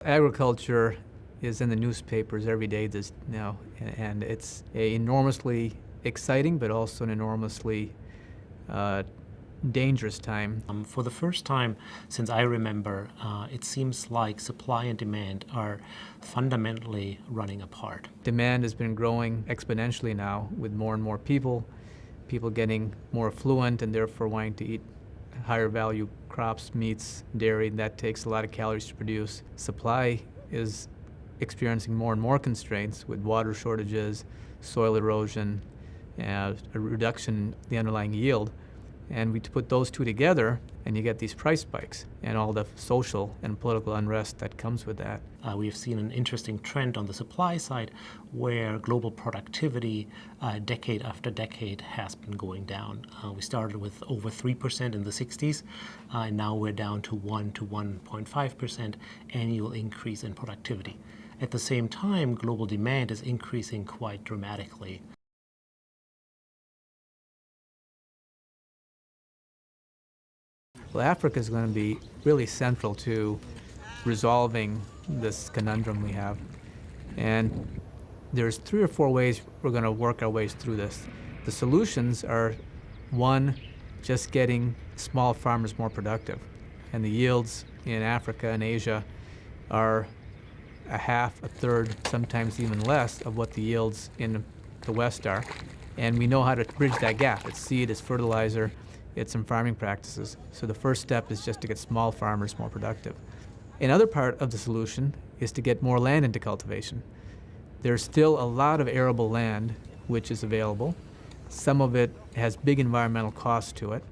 Agriculture is in the newspapers every day this now, and it's enormously exciting, but also an enormously dangerous time. For the first time since I remember, it seems like supply and demand are fundamentally running apart. Demand has been growing exponentially now with more and more people getting more affluent and therefore wanting to eat higher value crops, meats, dairy. That takes a lot of calories to produce. Supply is experiencing more and more constraints with water shortages, soil erosion, a reduction in the underlying yield. And we put those two together, and you get these price spikes and all the social and political unrest that comes with that. We've seen an interesting trend on the supply side where global productivity decade after decade has been going down. We started with over 3% in the 60s, and now we're down to 1 to 1.5% annual increase in productivity. At the same time, global demand is increasing quite dramatically. Well, Africa is going to be really central to resolving this conundrum we have. And there's 3 or 4 ways we're going to work our ways through this. The solutions are, 1, just getting small farmers more productive. And the yields in Africa and Asia are a half, a third, sometimes even less of what the yields in the West are. And we know how to bridge that gap. It's seed, it's fertilizer, it's some farming practices. So the first step is just to get small farmers more productive. Another part of the solution is to get more land into cultivation. There's still a lot of arable land which is available. Some of it has big environmental costs to it,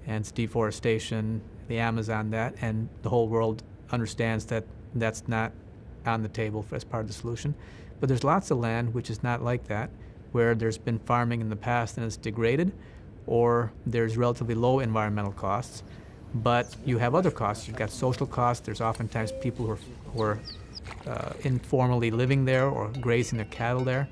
and it's deforestation, the Amazon, and the whole world understands that that's not on the table as part of the solution. But there's lots of land which is not like that, where there's been farming in the past and it's degraded, or there's relatively low environmental costs, but you have other costs. You've got social costs. There's oftentimes people who are informally living there or grazing their cattle there.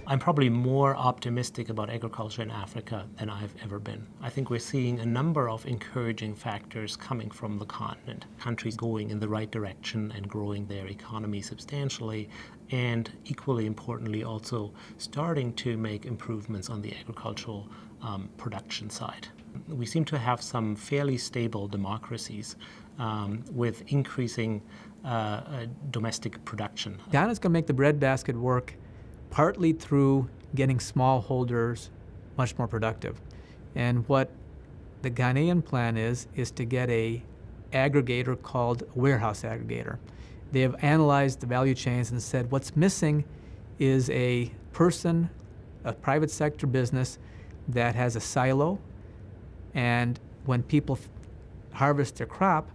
I'm probably more optimistic about agriculture in Africa than I've ever been. I think we're seeing a number of encouraging factors coming from the continent. Countries going in the right direction and growing their economy substantially, and equally importantly also starting to make improvements on the agricultural production side. We seem to have some fairly stable democracies with increasing domestic production. Ghana's going to make the breadbasket work partly through getting smallholders much more productive. And what the Ghanaian plan is to get a aggregator called a warehouse aggregator. They have analyzed the value chains and said what's missing is a person, a private sector business that has a silo, and when people harvest their crop,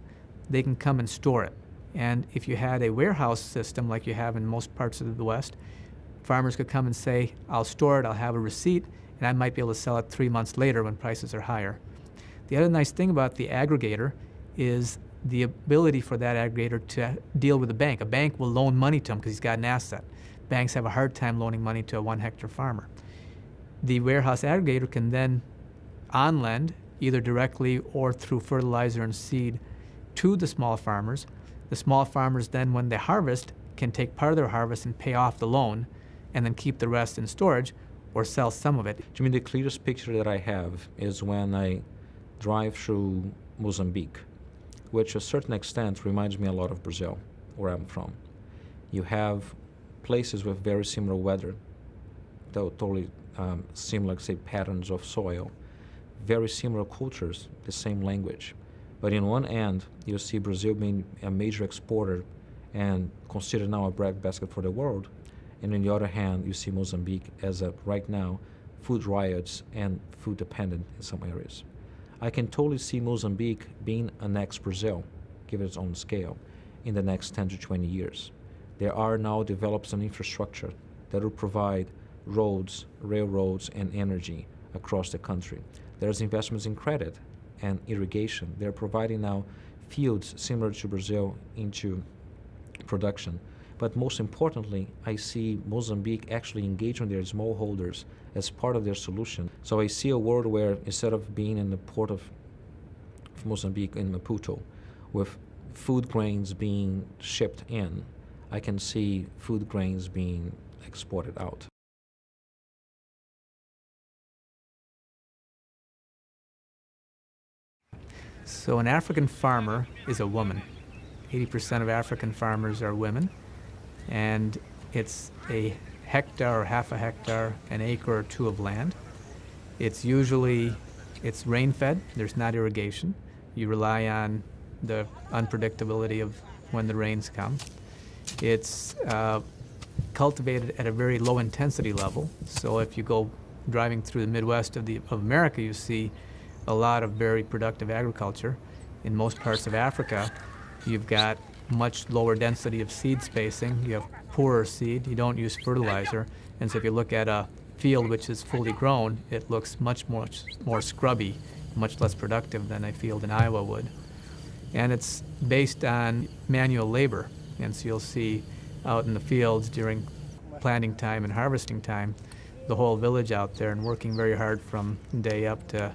they can come and store it. And if you had a warehouse system like you have in most parts of the West, farmers could come and say, I'll store it, I'll have a receipt, and I might be able to sell it 3 months later when prices are higher. The other nice thing about the aggregator is the ability for that aggregator to deal with a bank. A bank will loan money to him because he's got an asset. Banks have a hard time loaning money to a 1-hectare farmer. The warehouse aggregator can then on-lend, either directly or through fertilizer and seed, to the small farmers. The small farmers then, when they harvest, can take part of their harvest and pay off the loan and then keep the rest in storage or sell some of it. To me, the clearest picture that I have is when I drive through Mozambique, which to a certain extent reminds me a lot of Brazil, where I'm from. You have places with very similar weather, totally similar, say, patterns of soil, very similar cultures, the same language. But in one end, you see Brazil being a major exporter and considered now a breadbasket for the world. And on the other hand, you see Mozambique as right now, food riots and food dependent in some areas. I can totally see Mozambique being a next Brazil, given its own scale, in the next 10 to 20 years. There are now developed an infrastructure that will provide roads, railroads, and energy across the country. There's investments in credit and irrigation. They're providing now fields similar to Brazil into production. But most importantly, I see Mozambique actually engaging their smallholders as part of their solution. So I see a world where instead of being in the port of Mozambique in Maputo with food grains being shipped in, I can see food grains being exported out. So an African farmer is a woman. 80% of African farmers are women, and it's a hectare or half a hectare, an acre or two of land. It's rain-fed, there's not irrigation. You rely on the unpredictability of when the rains come. It's cultivated at a very low intensity level. So if you go driving through the Midwest of America, you see a lot of very productive agriculture. In most parts of Africa, you've got much lower density of seed spacing. You have poorer seed. You don't use fertilizer. And so if you look at a field which is fully grown, it looks much more scrubby, much less productive than a field in Iowa would. And it's based on manual labor. And so you'll see out in the fields during planting time and harvesting time, the whole village out there and working very hard from day up to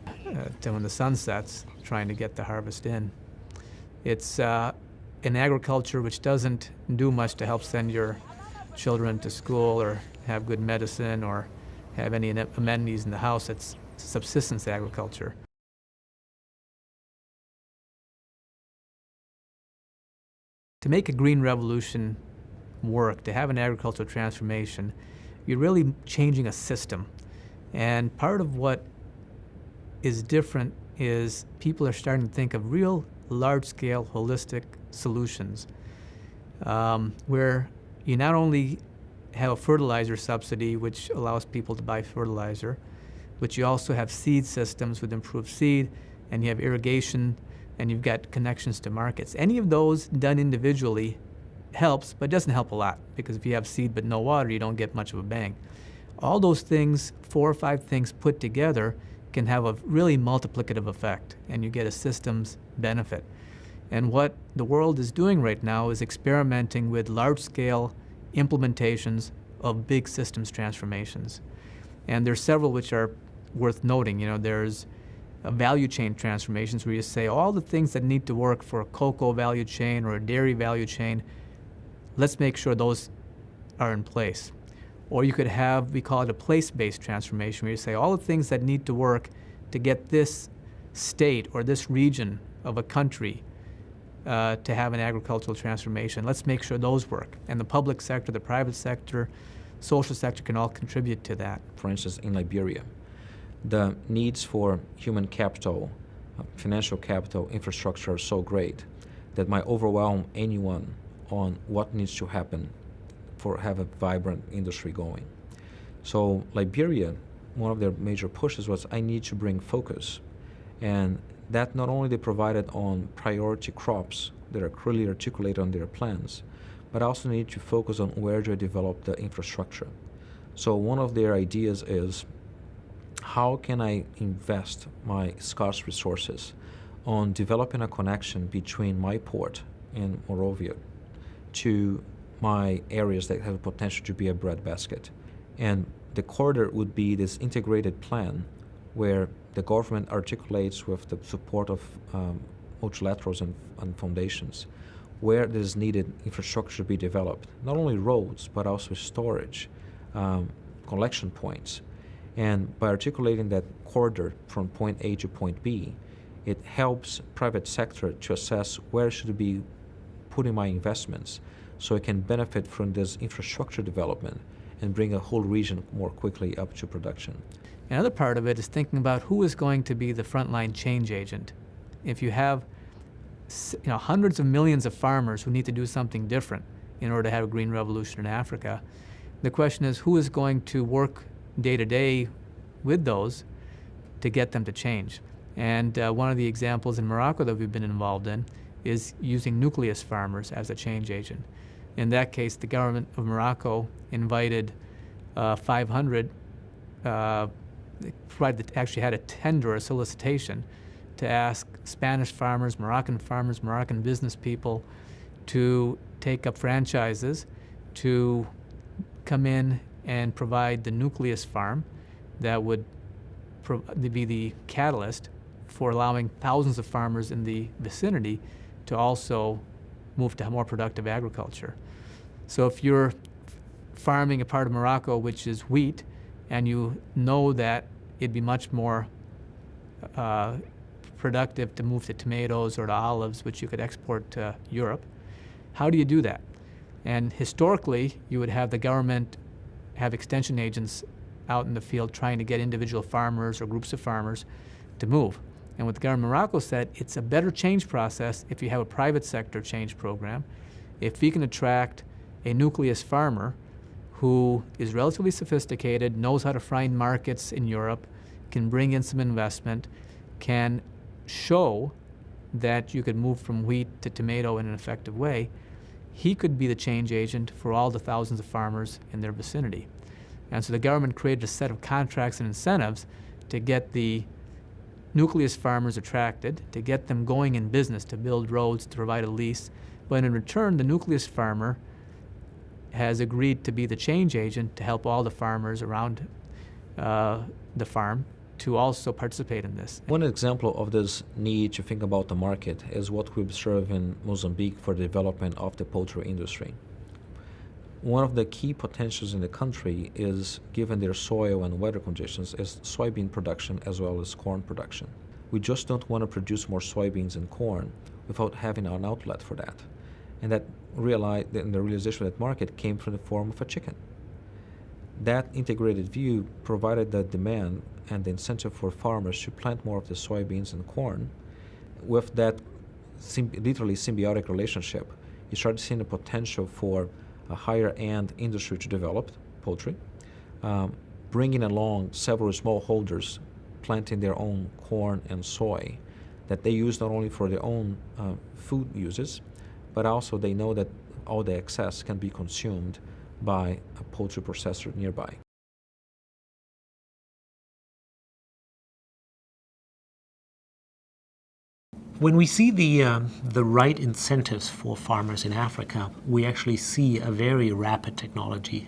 when the sun sets, trying to get the harvest in. It's an agriculture which doesn't do much to help send your children to school or have good medicine or have any amenities in the house. It's subsistence agriculture. To make a green revolution work, to have an agricultural transformation, you're really changing a system. And part of what is different is people are starting to think of real large-scale holistic solutions where you not only have a fertilizer subsidy which allows people to buy fertilizer, but you also have seed systems with improved seed, and you have irrigation, and you've got connections to markets. Any of those done individually helps, but doesn't help a lot, because if you have seed but no water, you don't get much of a bang. All those things, 4 or 5 things put together, can have a really multiplicative effect, and you get a systems benefit. And what the world is doing right now is experimenting with large-scale implementations of big systems transformations. And there's several which are worth noting. You know, there's value chain transformations where you say all the things that need to work for a cocoa value chain or a dairy value chain, let's make sure those are in place. Or you could have, we call it a place-based transformation, where you say all the things that need to work to get this state or this region of a country to have an agricultural transformation, let's make sure those work. And the public sector, the private sector, social sector can all contribute to that. For instance, in Liberia, the needs for human capital, financial capital, infrastructure are so great that might overwhelm anyone on what needs to happen for have a vibrant industry going. So Liberia, one of their major pushes was, I need to bring focus. And that not only they provided on priority crops that are clearly articulated on their plans, but also need to focus on where to develop the infrastructure. So one of their ideas is, how can I invest my scarce resources on developing a connection between my port in Monrovia to my areas that have potential to be a breadbasket. And the corridor would be this integrated plan where the government articulates with the support of multilaterals and foundations where there is needed infrastructure to be developed, not only roads, but also storage, collection points. And by articulating that corridor from point A to point B, it helps private sector to assess where should I be putting my investments so it can benefit from this infrastructure development and bring a whole region more quickly up to production. Another part of it is thinking about who is going to be the frontline change agent. If you have hundreds of millions of farmers who need to do something different in order to have a green revolution in Africa, the question is who is going to work day to day with those to get them to change. And one of the examples in Morocco that we've been involved in is using nucleus farmers as a change agent. In that case, the government of Morocco invited 500, actually had a tender, a solicitation, to ask Spanish farmers, Moroccan business people to take up franchises to come in and provide the nucleus farm that would be the catalyst for allowing thousands of farmers in the vicinity to also move to more productive agriculture. So if you're farming a part of Morocco which is wheat, and you know that it'd be much more productive to move to tomatoes or to olives, which you could export to Europe, how do you do that? And historically, you would have the government have extension agents out in the field trying to get individual farmers or groups of farmers to move. And what the government of Morocco said, it's a better change process if you have a private sector change program. If we can attract a nucleus farmer who is relatively sophisticated, knows how to find markets in Europe, can bring in some investment, can show that you could move from wheat to tomato in an effective way, he could be the change agent for all the thousands of farmers in their vicinity. And so the government created a set of contracts and incentives to get the nucleus farmers attracted, to get them going in business, to build roads, to provide a lease. But in return, the nucleus farmer has agreed to be the change agent to help all the farmers around the farm to also participate in this. One example of this need to think about the market is what we observe in Mozambique for the development of the poultry industry. One of the key potentials in the country is, given their soil and weather conditions, is soybean production as well as corn production. We just don't want to produce more soybeans and corn without having an outlet for that. And the realization of that market came from the form of a chicken. That integrated view provided the demand and the incentive for farmers to plant more of the soybeans and corn. With that literally symbiotic relationship, you started seeing the potential for a higher-end industry to develop, poultry, bringing along several smallholders planting their own corn and soy that they use not only for their own food uses, but also they know that all the excess can be consumed by a poultry processor nearby. When we see the right incentives for farmers in Africa, we actually see a very rapid technology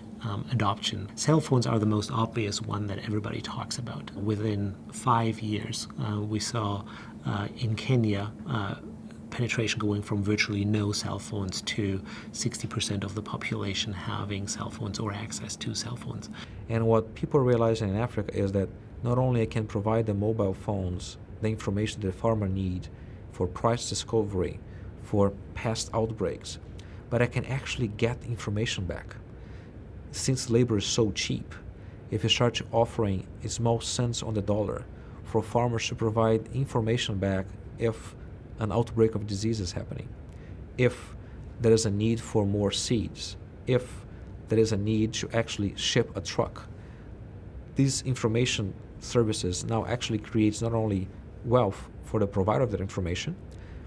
adoption. Cell phones are the most obvious one that everybody talks about. Within 5 years, we saw in Kenya penetration going from virtually no cell phones to 60% of the population having cell phones or access to cell phones. And what people realize in Africa is that not only I can provide the mobile phones the information the farmer needs for price discovery, for past outbreaks, but I can actually get information back. Since labor is so cheap, if you start offering a small cents on the dollar for farmers to provide information back if an outbreak of disease is happening, if there is a need for more seeds, if there is a need to actually ship a truck, these information services now actually creates not only wealth for the provider of that information,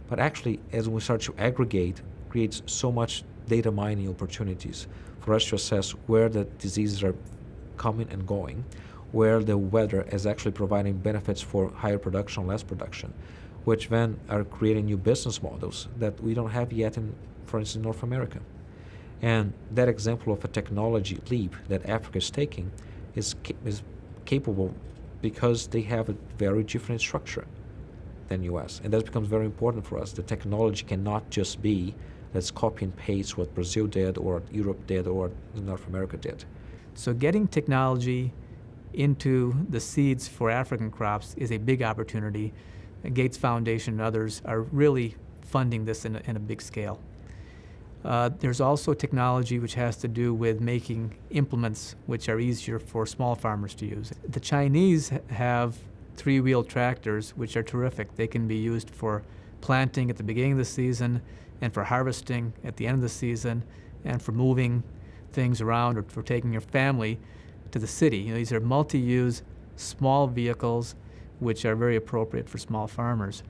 but actually, as we start to aggregate, creates so much data mining opportunities for us to assess where the diseases are coming and going, where the weather is actually providing benefits for higher production, less production, which then are creating new business models that we don't have yet in, for instance, North America. And that example of a technology leap that Africa is taking is capable because they have a very different structure than US. And that becomes very important for us. The technology cannot just be let's copy and paste what Brazil did or Europe did or North America did. So getting technology into the seeds for African crops is a big opportunity. Gates Foundation and others are really funding this in a big scale. There's also technology which has to do with making implements which are easier for small farmers to use. The Chinese have three-wheel tractors which are terrific. They can be used for planting at the beginning of the season and for harvesting at the end of the season and for moving things around or for taking your family to the city. You know, these are multi-use small vehicles which are very appropriate for small farmers.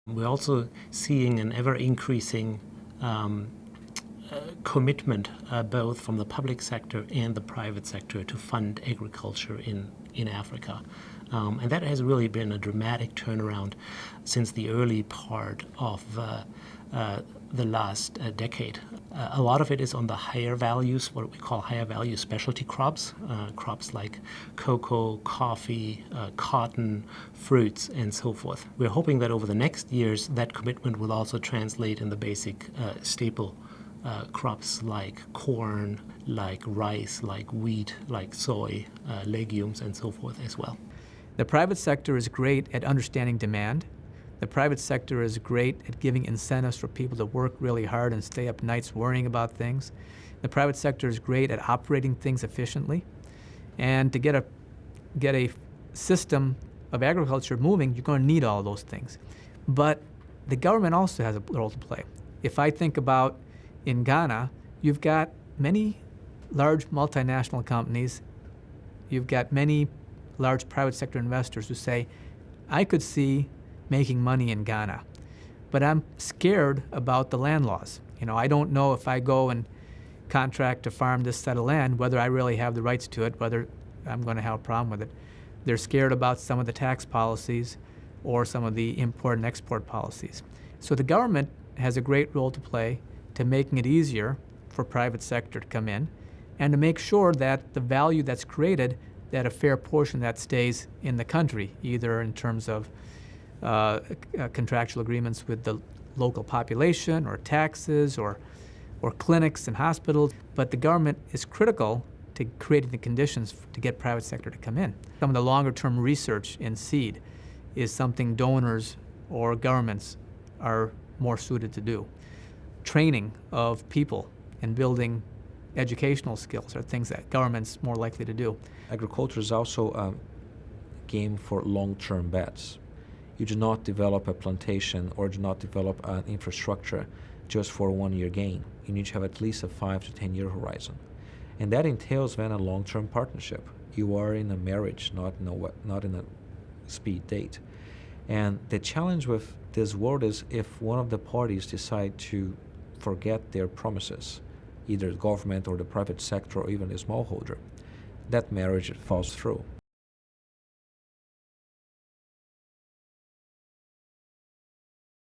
We're also seeing an ever-increasing commitment both from the public sector and the private sector to fund agriculture in Africa. And that has really been a dramatic turnaround since the early part of the last decade. A lot of it is on the higher values, what we call higher value specialty crops, crops like cocoa, coffee, cotton, fruits, and so forth. We're hoping that over the next years, that commitment will also translate in the basic staple crops like corn, like rice, like wheat, like soy, legumes, and so forth as well. The private sector is great at understanding demand. The private sector is great at giving incentives for people to work really hard and stay up nights worrying about things. The private sector is great at operating things efficiently. And to get a system of agriculture moving, you're going to need all those things. But the government also has a role to play. If I think about in Ghana, you've got many large multinational companies, you've got many large private sector investors who say, I could see making money in Ghana, but I'm scared about the land laws. I don't know if I go and contract to farm this set of land, whether I really have the rights to it, whether I'm going to have a problem with it. They're scared about some of the tax policies or some of the import and export policies. So the government has a great role to play to making it easier for private sector to come in and to make sure that the value that's created, that a fair portion of that stays in the country, either in terms of contractual agreements with the local population or taxes or clinics and hospitals. But the government is critical to creating the conditions to get private sector to come in. Some of the longer term research in seed is something donors or governments are more suited to do. Training of people and building educational skills are things that government's more likely to do. Agriculture is also a game for long-term bets. You do not develop a plantation or do not develop an infrastructure just for a one-year gain. You need to have at least a 5 to 10 year horizon. And that entails then a long-term partnership. You are in a marriage, not in a speed date. And the challenge with this world is if one of the parties decide to forget their promises, either the government or the private sector or even the smallholder, that marriage falls through.